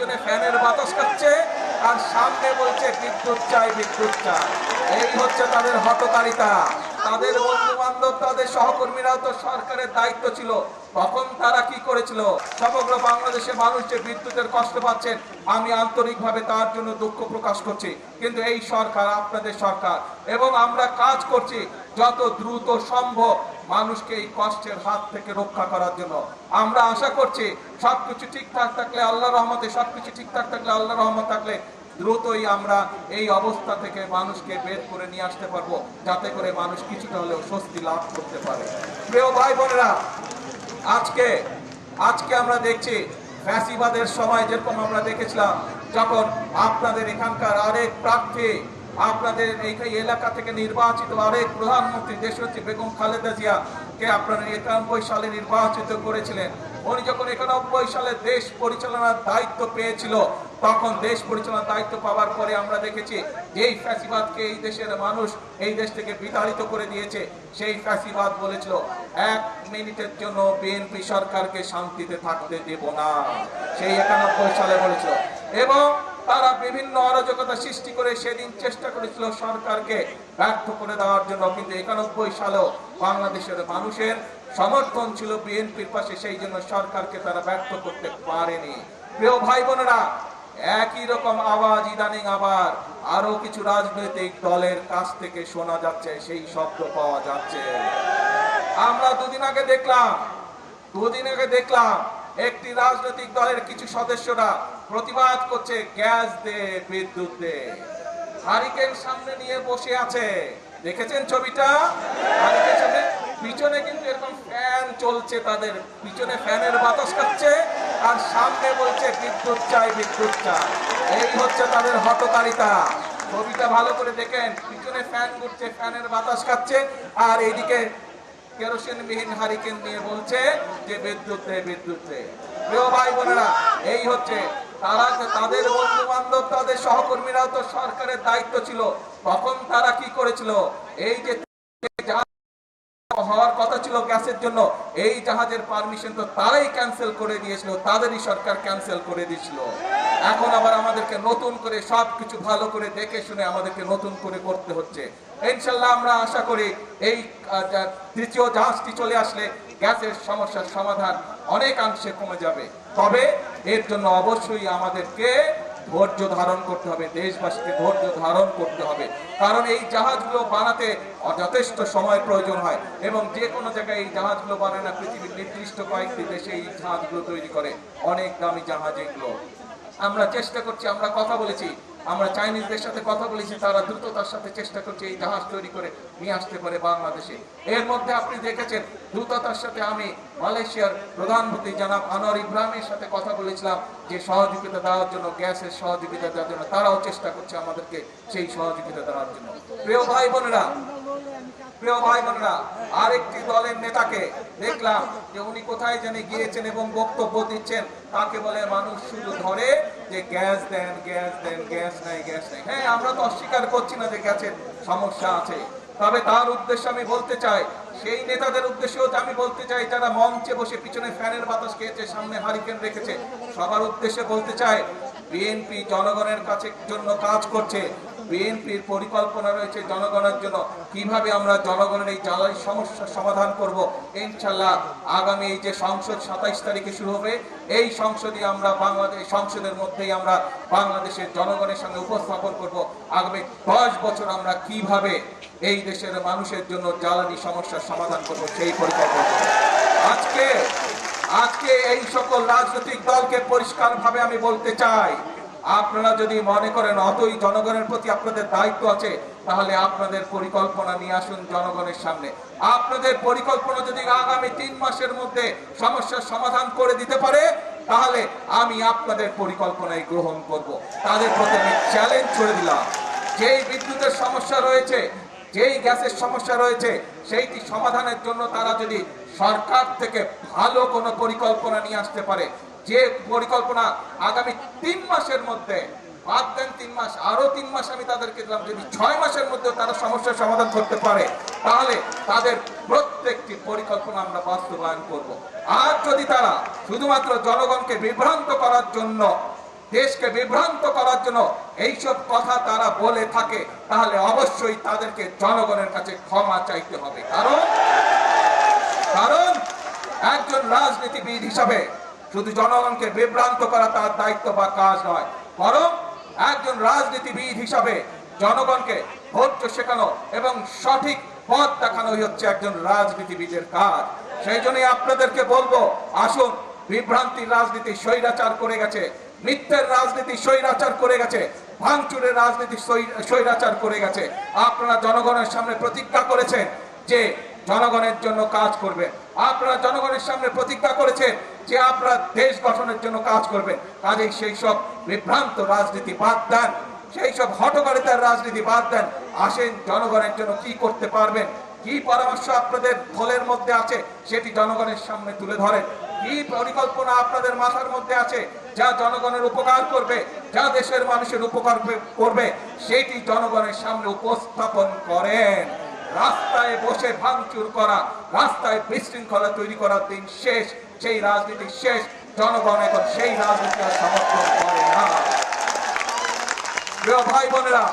পিছনে ফ্যানের বাতাস খাচ্ছে আর সামনে বলছে বিদ্যুৎ চাই বিদ্যুৎ চাই। এই হচ্ছে তাদের হঠকারিতা। তাদের বন্ধু বান্ধব তাদের সহকর্মীরাও তো সরকারের দায়িত্ব ছিল, তখন তারা কি করেছিল? সমগ্র বাংলাদেশে মানুষ যে বিদ্যুতের কষ্ট পাচ্ছেন, আমি আন্তরিকভাবে তার জন্য দুঃখ প্রকাশ করছি। কিন্তু এই সরকার আপনাদের সরকার, এবং আমরা কাজ করছি যত দ্রুত সম্ভব মানুষকে এই কষ্টের হাত থেকে রক্ষা করার জন্য। আমরা আশা করছি সবকিছু ঠিকঠাক থাকলে আল্লাহর রহমতে, সবকিছু ঠিকঠাক থাকলে আল্লাহর রহমত থাকলে দ্রুতই আমরা এই অবস্থা থেকে মানুষকে বের করে নিয়ে আসতে পারবো, যাতে করে মানুষ কিছুটা হলেও স্বস্তি লাভ করতে পারে। প্রিয় ভাই বোনেরা, আজকে আমরা দেখছি ফ্যাসিবাদের সময় যেরকম আমরা দেখেছিলাম, যখন আপনাদের এখানকার আরেক প্রার্থী, আপনাদের এই এলাকা থেকে নির্বাচিত আরেক প্রধানমন্ত্রী দেশনেত্রী বেগম খালেদা জিয়া কে আপনারা 91 সালে নির্বাচিত করেছিলেন। উনি যখন 91 সালে দেশ পরিচালনার দায়িত্ব পেয়েছিল, তখন দেশ পরিচালনার দায়িত্ব পাওয়ার পরে আমরা দেখেছি যেই ফ্যাসিবাদকে এই দেশের মানুষ এই দেশ থেকে বিতাড়িত করে দিয়েছে, সেই ফ্যাসিবাদ বলেছিল 1 মিনিটের জন্য বিএনপি সরকারকে শান্তিতে থাকতে দেব না, সেই 91 সালে বলেছিল। এবং তারা বিভিন্ন অরাজকতা সৃষ্টি করে সেদিন চেষ্টা করেছিল সরকারকে ব্যর্থ করে দেওয়ার জন্য, কিন্তু 91 সালেও বাংলাদেশের মানুষের সমর্থন ছিল বিএনপির পাশে, সেই জন্য সরকারকে তারা ব্যর্থ করতে পারেনি। প্রিয় ভাই বোনেরা, একই রকম আওয়াজ ইদানিং আবার আরো কিছু রাজনৈতিক দলের কাছ থেকে শোনা যাচ্ছে, সেই শব্দ পাওয়া যাচ্ছে। আমরা দুদিন আগে দেখলাম একটি রাজনৈতিক দলের কিছু সদস্যরা প্রতিবাদ করছে গ্যাস দে বিদ্যুৎ দে, হারিকেন সামনে নিয়ে বসে আছে। দেখেছেন ছবিটা? পিছনে কিন্তু এরকম ফ্যান চলছে, তাদের পিছনে ফ্যানের বাতাস খাচ্ছে আর সামনে বলছে বিদ্যুৎ চাই বিদ্যুৎ চাই। এই হচ্ছে তাদের হঠকারিতা। ছবিটা ভালো করে দেখেন, পিছনে ফ্যান ঘুরছে, ফ্যানের বাতাস খাচ্ছে, আর এইদিকে কেরোসিনবিহীন হারিকেন নিয়ে বলছে যে বিদ্যুৎ দে বিদ্যুৎ দে। প্রিয় ভাই বোনেরা, এই হচ্ছে তারা, তাদের বন্ধু বান্ধব তাদের সহকর্মীরাও তো সরকারের দায়িত্ব ছিল, তখন তারা কি করেছিল? এই যে হওয়ার কথা ছিল গ্যাসের জন্য, এই জাহাজের পারমিশন তো তারাই ক্যান্সেল করে দিয়েছিল, তাদেরই সরকার ক্যান্সেল করে দিয়েছিল। এখন আবার আমাদেরকে নতুন করে সবকিছু ভালো করে দেখে শুনে আমাদেরকে নতুন করে করতে হচ্ছে। ইনশাল্লাহ আমরা আশা করি এই তৃতীয় জাহাজটি চলে আসলে গ্যাসের সমস্যার সমাধান অনেকাংশে কমে যাবে। তবে এর জন্য অবশ্যই আমাদেরকে ধৈর্য ধারণ করতে হবে, দেশবাসীকে ধৈর্য ধারণ করতে হবে, কারণ এই জাহাজগুলো বানাতে যথেষ্ট সময় প্রয়োজন হয়, এবং যে কোনো জায়গায় এই জাহাজগুলো বানায় না, পৃথিবীর নির্দিষ্ট কয়েকটি দেশে এই জাহাজগুলো তৈরি করে, অনেক দামি জাহাজ এগুলো। আমরা চেষ্টা করছি, আমরা কথা বলেছি, আমরা চাইনিজদের সাথে কথা বলেছি, তারা দ্রুততার সাথে চেষ্টা করছে এই জাহাজ তৈরি করে নিয়ে আসতে পারে বাংলাদেশে। এর মধ্যে আপনি দেখেছেন দ্রুততার সাথে আমি মালয়েশিয়ার প্রধানমন্ত্রী জনাব আনোয়ার ইব্রাহিমের সাথে কথা বলেছিলাম যে সহযোগিতা দেওয়ার জন্য, গ্যাসের সহযোগিতা দেওয়ার জন্য। তারাও চেষ্টা করছে আমাদেরকে সেই সহযোগিতা দেওয়ার জন্য। প্রিয় ভাই বোনেরা, আরেকটি দলের নেতাকে দেখলাম যে উনি কোথায় জানি গিয়েছেন এবং বক্তব্য দিচ্ছেন, তাকে বলে মানুষ শুধু ধরে যে গ্যাস দেন গ্যাস দেন, গ্যাস নাই গ্যাস নাই। হ্যাঁ, আমরা তো অস্বীকার করছি না যে গ্যাসের সমস্যা আছে, তবে তার উদ্দেশ্যে আমি বলতে চাই, সেই নেতাদের উদ্দেশ্যেও আমি বলতে চাই যারা মঞ্চে বসে পিছনে ফ্যানের বাতাস খেয়েছে, সামনে হারিকেন রেখেছে, সবার উদ্দেশ্যে বলতে চাই, বিএনপি জনগণের কাছে জন্য কাজ করছে। বিএনপির পরিকল্পনা রয়েছে জনগণের জন্য, কিভাবে আমরা জনগণের এই জ্বালানি সমস্যার সমাধান করব। ইনশাল্লাহ আগামী এই যে সংসদ 27 তারিখে শুরু হবে, এই সংসদে আমরা সংসদের মধ্যেই আমরা বাংলাদেশের জনগণের সামনে উপস্থাপন করব আগামী 10 বছর আমরা কিভাবে এই দেশের মানুষের জন্য জ্বালানি সমস্যার সমাধান করব, সেই পরিকল্পনা। আজকে এই সকল রাজনৈতিক দলকে পরিষ্কারভাবে আমি বলতে চাই, আপনারা যদি মনে করেন অতই জনগণের প্রতি আপনাদের দায়িত্ব আছে, তাহলে আপনাদের পরিকল্পনা নিয়ে আসুন জনগণের সামনে। আপনাদের পরিকল্পনা যদি আগামী 3 মাসের মধ্যে সমস্যার সমাধান করে দিতে পারে, তাহলে আমি আপনাদের পরিকল্পনায় গ্রহণ করব। তাদের প্রতি আমি চ্যালেঞ্জ ছুড়ে দিলাম। যেই বিদ্যুতের সমস্যা রয়েছে, যেই গ্যাসের সমস্যা রয়েছে, সেইটি সমাধানের জন্য তারা যদি সরকার থেকে ভালো কোনো পরিকল্পনা নিয়ে আসতে পারে, যে পরিকল্পনা আগামী 3 মাসের মধ্যে, বাদ দেন 3 মাস, আরো 3 মাস আমি তাদেরকে দিলাম, যদি 6 মাসের মধ্যে তারা সমস্যার সমাধান করতে পারে, তাহলে তাদের প্রত্যেকটি পরিকল্পনা আমরা বাস্তবায়ন করব। আর যদি তারা শুধুমাত্র জনগণকে বিভ্রান্ত করার জন্য দেশকে বিভ্রান্ত করার জন্য এইসব কথা তারা বলে থাকে, তাহলে অবশ্যই তাদেরকে জনগণের কাছে ক্ষমা চাইতে হবে। কারণ একজন রাজনীতিবিদ হিসাবে শুধু জনগণকে বিভ্রান্ত করা তার দায়িত্ব বা কাজ নয়, বরং একজন রাজনীতিবিদ হিসাবে জনগণকে ধৈর্য শেখানো এবং সঠিক পথ দেখানোই হচ্ছে একজন রাজনীতিবিদের কাজ। সেই জন্যই আপনাদেরকে বলবো, আসুন, বিভ্রান্তির রাজনীতি স্বৈরাচার করে গেছে, মিথ্যের রাজনীতি স্বৈরাচার করে গেছে, ভাঙচুরের রাজনীতি স্বৈরাচার করে গেছে। আপনারা জনগণের সামনে প্রতিজ্ঞা করেছেন যে জনগণের জন্য কাজ করবেন, আপনারা জনগণের সামনে প্রতিজ্ঞা করেছেন যে আপনারা দেশ গঠনের জন্য কাজ করবেন। কাজেই সেই সব বিভ্রান্ত রাজনীতি বাদ দেন, সেই সব হঠকারিতার রাজনীতি বাদ দেন। আসেন, জনগণের জন্য কি করতে পারবেন, কি পরামর্শ আপনাদের দলের মধ্যে আছে সেটি জনগণের সামনে তুলে ধরেন। কি পরিকল্পনা আপনাদের মাথার মধ্যে আছে যা জনগণের উপকার করবে, যা দেশের মানুষের উপকার করবে, সেটি জনগণের সামনে উপস্থাপন করেন। রাস্তায় বসে ভাঙচুর করা, রাস্তায় বিশৃঙ্খলা তৈরি করার দিন শেষ, সেই রাজনীতি শেষ। জনগণ এখন সেই রাজনীতি সমর্থন করে না। প্রিয় ভাই বোনেরা,